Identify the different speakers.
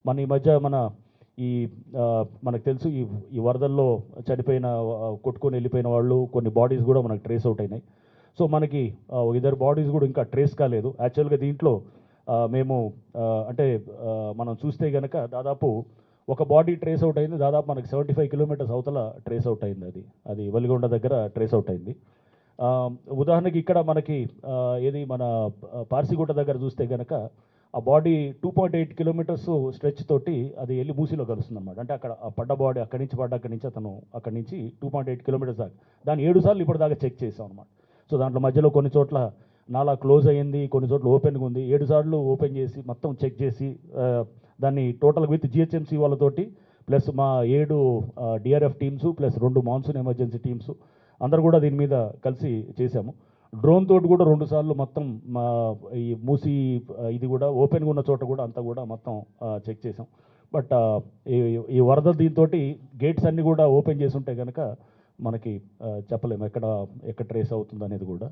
Speaker 1: ఈ మధ్య ఈ మనకు తెలుసు ఈ వరదల్లో చనిపోయిన కొట్టుకొని వెళ్ళిపోయిన వాళ్ళు కొన్ని బాడీస్ కూడా మనకు ట్రేస్ అవుట్ అయినాయి. సో మనకి ఇద్దరు బాడీస్ కూడా ఇంకా ట్రేస్ కాలేదు. యాక్చువల్గా దీంట్లో మేము అంటే మనం చూస్తే కనుక దాదాపు ఒక బాడీ ట్రేస్ అవుట్ అయింది. దాదాపు మనకి 75 కిలోమీటర్స్ అవతల ట్రేస్ అవుట్ అయింది. అది వలిగొండ దగ్గర ట్రేస్ అవుట్ అయింది. ఆ, ఉదాహరణకి ఇక్కడ మనకి ఏది మన పార్సిగుట్ట దగ్గర చూస్తే కనుక ఆ బాడీ 2.8 కిలోమీటర్స్ స్ట్రెచ్ తోటి అది వెళ్ళి మూసీలో కలుస్తుంది అనమాట. అంటే అక్కడ ఆ పడ్డ బాడీ అక్కడి నుంచి అతను అక్కడి నుంచి 2.8 కిలోమీటర్స్ దాకా దాన్ని 7 సార్లు ఇప్పటిదాకా చెక్ చేసాం అనమాట. సో దాంట్లో మధ్యలో కొన్ని చోట్ల నాలా క్లోజ్ అయ్యింది, కొన్ని చోట్ల ఓపెన్గా ఉంది. 7 సార్లు ఓపెన్ చేసి మొత్తం చెక్ చేసి దాన్ని టోటల్ విత్ జిహెచ్ఎంసీ వాళ్ళతోటి ప్లస్ మా 7 DRF teams plus 2 monsoon emergency teams అందరు కూడా దీని మీద కలిసి చేశాము. డ్రోన్ తోటి కూడా 2 సార్లు మొత్తం మా ఈ మూసి ఇది కూడా ఓపెన్గా ఉన్న చోట కూడా అంతా కూడా మొత్తం చెక్ చేసాం. బట్ ఈ వరద దీంతో గేట్స్ అన్నీ కూడా ఓపెన్ చేసి ఉంటే కనుక మనకి చెప్పలేము ఎక్కడ ట్రేస్ అవుతుంది అనేది కూడా.